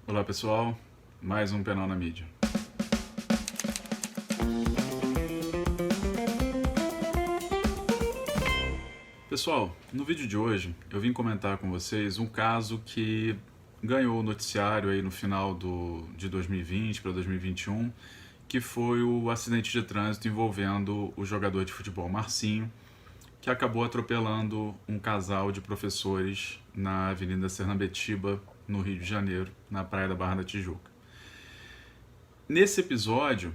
Olá pessoal, mais um Penal na Mídia. Pessoal, no vídeo de hoje eu vim comentar com vocês um caso que ganhou o noticiário aí no final de 2020 para 2021, que foi o acidente de trânsito envolvendo o jogador de futebol Marcinho, que acabou atropelando um casal de professores na Avenida Sernambetiba, no Rio de Janeiro, na Praia da Barra da Tijuca. Nesse episódio,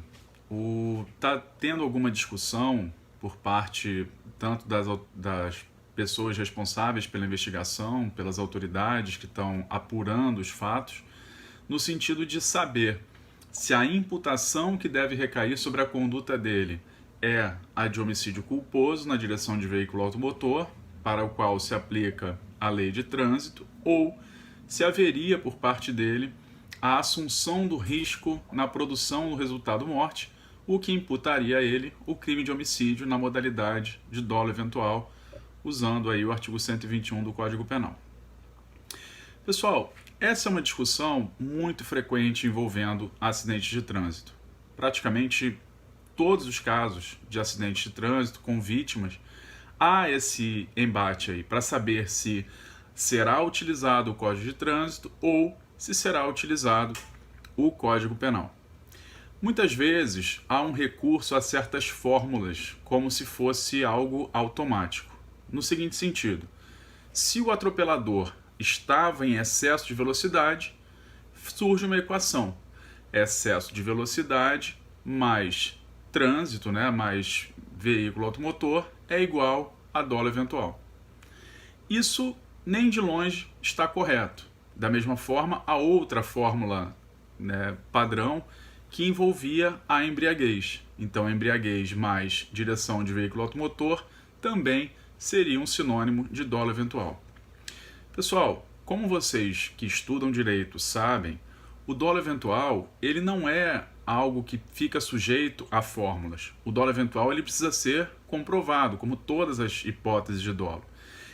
tá tendo alguma discussão por parte tanto das pessoas responsáveis pela investigação, pelas autoridades que estão apurando os fatos, no sentido de saber se a imputação que deve recair sobre a conduta dele é a de homicídio culposo na direção de veículo automotor, para o qual se aplica a lei de trânsito, ou se haveria por parte dele a assunção do risco na produção do resultado morte, o que imputaria a ele o crime de homicídio na modalidade de dolo eventual, usando aí o artigo 121 do Código Penal. Pessoal, essa é uma discussão muito frequente envolvendo acidentes de trânsito. Praticamente todos os casos de acidentes de trânsito com vítimas, há esse embate aí para saber se será utilizado o Código de Trânsito ou se será utilizado o Código Penal. Muitas vezes há um recurso a certas fórmulas, como se fosse algo automático. No seguinte sentido, se o atropelador estava em excesso de velocidade, surge uma equação: excesso de velocidade mais trânsito, mais veículo automotor, é igual a dolo eventual. Isso nem de longe está correto. Da mesma forma, a outra fórmula padrão que envolvia a embriaguez. Então, embriaguez mais direção de veículo automotor também seria um sinônimo de dolo eventual. Pessoal, como vocês que estudam direito sabem, o dolo eventual ele não é algo que fica sujeito a fórmulas. O dolo eventual ele precisa ser comprovado, como todas as hipóteses de dolo.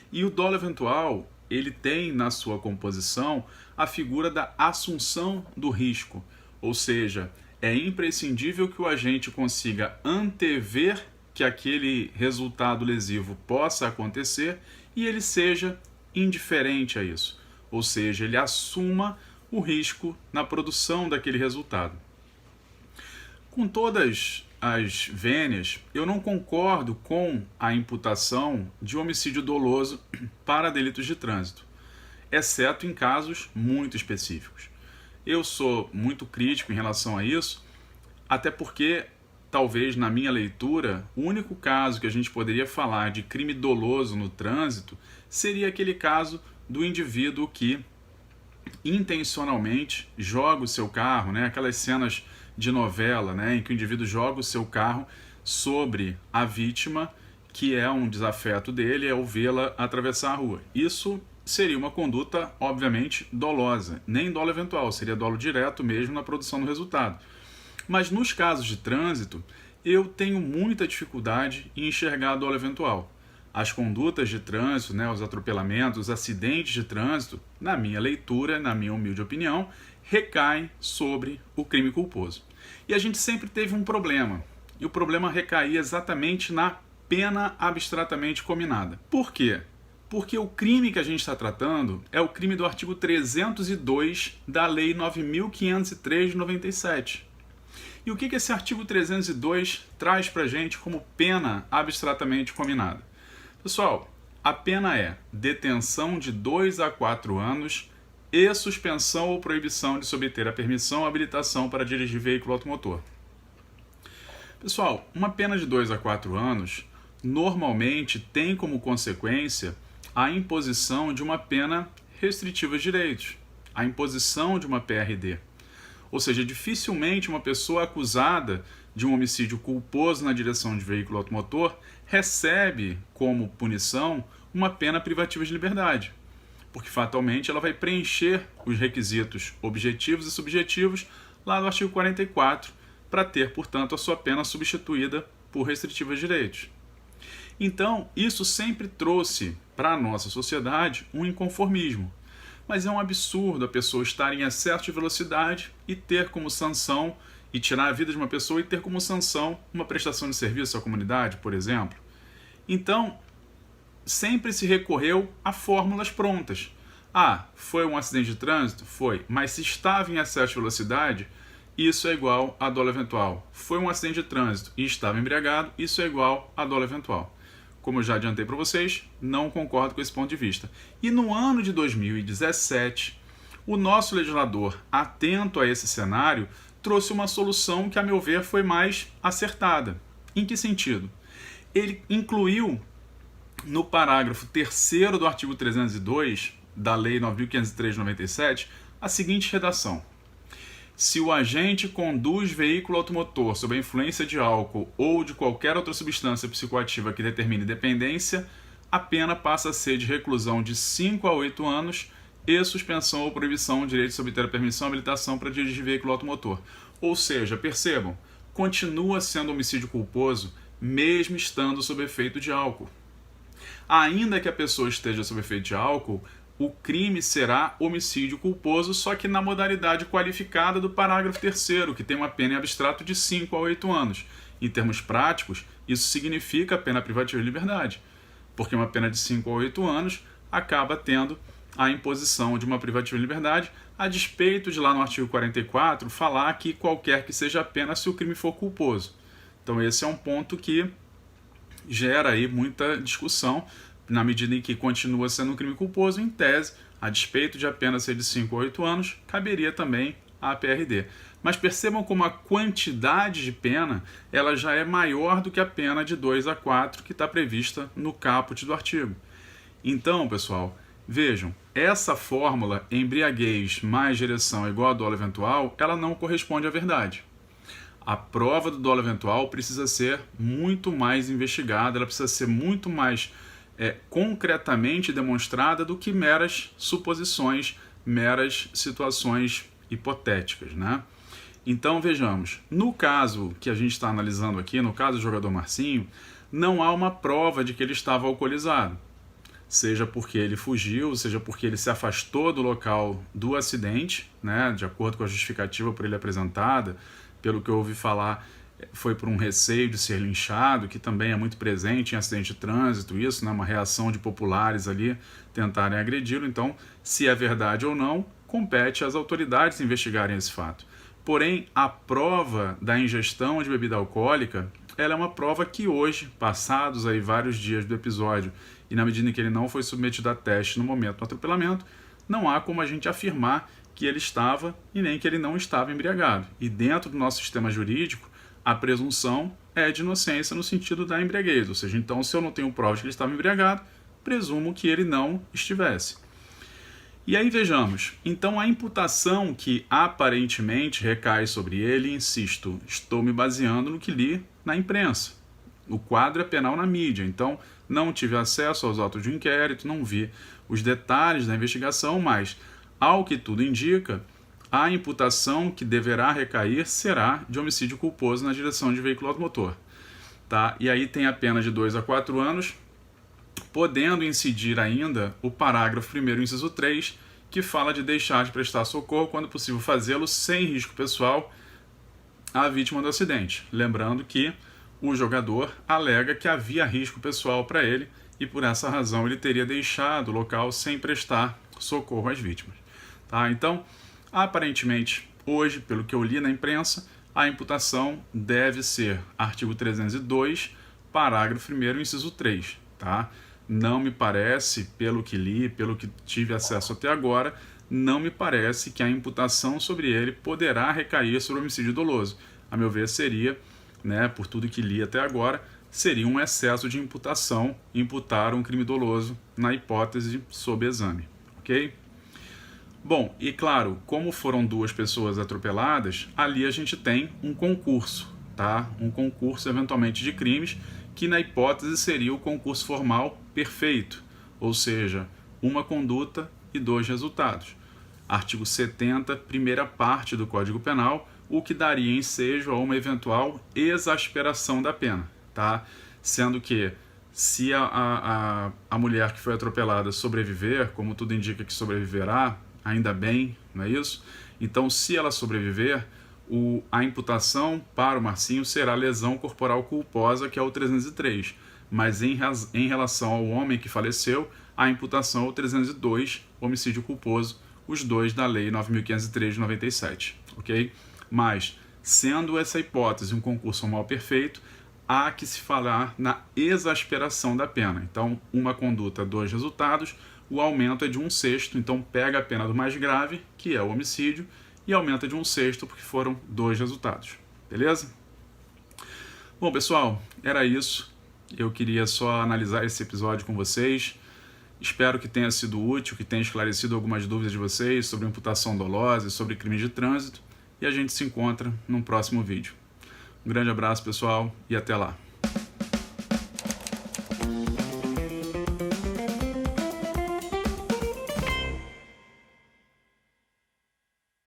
E o dolo eventual ele tem na sua composição a figura da assunção do risco, ou seja, é imprescindível que o agente consiga antever que aquele resultado lesivo possa acontecer e ele seja indiferente a isso, ou seja, ele assuma o risco na produção daquele resultado. Com todas as vênias, eu não concordo com a imputação de homicídio doloso para delitos de trânsito, exceto em casos muito específicos. Eu sou muito crítico em relação a isso, até porque, talvez na minha leitura, o único caso que a gente poderia falar de crime doloso no trânsito seria aquele caso do indivíduo que intencionalmente joga o seu carro, aquelas cenas de novela, em que o indivíduo joga o seu carro sobre a vítima, que é um desafeto dele, ao vê-la atravessar a rua. Isso seria uma conduta, obviamente, dolosa. Nem dolo eventual, seria dolo direto mesmo na produção do resultado. Mas nos casos de trânsito, eu tenho muita dificuldade em enxergar dolo eventual. As condutas de trânsito, os atropelamentos, os acidentes de trânsito, na minha leitura, na minha humilde opinião, recaem sobre o crime culposo. E a gente sempre teve um problema, e o problema recaía exatamente na pena abstratamente cominada. Por quê? Porque o crime que a gente está tratando é o crime do artigo 302 da Lei 9.503 de 97. E o que esse artigo 302 traz para a gente como pena abstratamente cominada? Pessoal, a pena é detenção de 2 a 4 anos e suspensão ou proibição de se obter a permissão ou habilitação para dirigir veículo automotor. Pessoal, uma pena de 2 a 4 anos normalmente tem como consequência a imposição de uma pena restritiva de direitos, a imposição de uma PRD. Ou seja, dificilmente uma pessoa acusada de um homicídio culposo na direção de veículo automotor recebe como punição uma pena privativa de liberdade, porque fatalmente ela vai preencher os requisitos objetivos e subjetivos lá no artigo 44 para ter, portanto, a sua pena substituída por restritiva de direitos. Então, isso sempre trouxe para a nossa sociedade um inconformismo. mas é um absurdo a pessoa estar em excesso de velocidade e ter como sanção, e tirar a vida de uma pessoa e ter como sanção uma prestação de serviço à comunidade, por exemplo. Então, sempre se recorreu a fórmulas prontas. Ah, foi um acidente de trânsito? Foi. Mas se estava em excesso de velocidade, isso é igual a dolo eventual. Foi um acidente de trânsito e estava embriagado, isso é igual a dolo eventual. Como eu já adiantei para vocês, não concordo com esse ponto de vista. E no ano de 2017, o nosso legislador, atento a esse cenário, trouxe uma solução que, a meu ver, foi mais acertada. Em que sentido? Ele incluiu no parágrafo 3º do artigo 302 da Lei 9.503 de 97 a seguinte redação: se o agente conduz veículo automotor sob a influência de álcool ou de qualquer outra substância psicoativa que determine dependência, a pena passa a ser de reclusão de 5 a 8 anos e suspensão ou proibição do direito de obter a permissão e habilitação para dirigir veículo automotor. Ou seja, percebam, continua sendo homicídio culposo mesmo estando sob efeito de álcool. Ainda que a pessoa esteja sob efeito de álcool, o crime será homicídio culposo, só que na modalidade qualificada do parágrafo 3º, que tem uma pena em abstrato de 5 a 8 anos. Em termos práticos, isso significa pena privativa de liberdade, porque uma pena de 5 a 8 anos acaba tendo a imposição de uma privativa de liberdade, a despeito de lá no artigo 44 falar que qualquer que seja a pena se o crime for culposo. Então esse é um ponto que gera aí muita discussão, na medida em que continua sendo um crime culposo, em tese, a despeito de apenas ser de 5 a 8 anos, caberia também a PRD. Mas percebam como a quantidade de pena ela já é maior do que a pena de 2 a 4 que está prevista no caput do artigo. Então, pessoal, vejam, essa fórmula embriaguez mais direção igual a dolo eventual, ela não corresponde à verdade. A prova do dolo eventual precisa ser muito mais investigada, ela precisa ser muito mais concretamente demonstrada do que meras suposições, meras situações hipotéticas, né? Então vejamos, no caso que a gente está analisando aqui, no caso do jogador Marcinho, não há uma prova de que ele estava alcoolizado, seja porque ele fugiu, seja porque ele se afastou do local do acidente, né, de acordo com a justificativa por ele apresentada, pelo que eu ouvi falar, foi por um receio de ser linchado, que também é muito presente em acidente de trânsito, isso, né, uma reação de populares ali tentarem agredi-lo. Então, se é verdade ou não, compete às autoridades investigarem esse fato. Porém, a prova da ingestão de bebida alcoólica, ela é uma prova que hoje, passados aí vários dias do episódio, e na medida em que ele não foi submetido a teste no momento do atropelamento, não há como a gente afirmar que ele estava e nem que ele não estava embriagado. E dentro do nosso sistema jurídico, a presunção é de inocência no sentido da embriaguez, ou seja, então se eu não tenho prova de que ele estava embriagado, presumo que ele não estivesse. E aí vejamos, então a imputação que aparentemente recai sobre ele, insisto, estou me baseando no que li na imprensa. O quadro é penal na mídia, então não tive acesso aos autos de inquérito, não vi os detalhes da investigação, mas, ao que tudo indica, a imputação que deverá recair será de homicídio culposo na direção de veículo automotor. Tá? E aí tem a pena de 2 a 4 anos, podendo incidir ainda o parágrafo 1º, inciso 3, que fala de deixar de prestar socorro quando possível fazê-lo sem risco pessoal à vítima do acidente. Lembrando que o jogador alega que havia risco pessoal para ele e por essa razão ele teria deixado o local sem prestar socorro às vítimas. Tá? Então, aparentemente, hoje, pelo que eu li na imprensa, a imputação deve ser artigo 302, parágrafo 1º, inciso 3. Tá? Não me parece, pelo que li, pelo que tive acesso até agora, não me parece que a imputação sobre ele poderá recair sobre homicídio doloso. A meu ver, seria, né, por tudo que li até agora, seria um excesso de imputação, imputar um crime doloso na hipótese sob exame. Ok? Bom, e claro, como foram 2 pessoas atropeladas, ali a gente tem um concurso, tá? Um concurso eventualmente de crimes, que na hipótese seria o concurso formal perfeito, ou seja, uma conduta e 2 resultados. Artigo 70, primeira parte do Código Penal, o que daria ensejo a uma eventual exasperação da pena, tá? Sendo que, Se a mulher que foi atropelada sobreviver, como tudo indica que sobreviverá, ainda bem, não é isso? Então, se ela sobreviver, a imputação para o Marcinho será lesão corporal culposa, que é o 303. Mas em relação ao homem que faleceu, a imputação é o 302, homicídio culposo, os dois da Lei 9.503 de 97, ok? Mas, sendo essa hipótese um concurso mal perfeito, há que se falar na exasperação da pena. Então, uma conduta, dois resultados, o aumento é de 1/6, então pega a pena do mais grave, que é o homicídio, e aumenta de 1/6 porque foram 2 resultados. Beleza? Bom, pessoal, era isso. Eu queria só analisar esse episódio com vocês. Espero que tenha sido útil, que tenha esclarecido algumas dúvidas de vocês sobre imputação dolosa e sobre crime de trânsito. E a gente se encontra num próximo vídeo. Um grande abraço, pessoal, e até lá.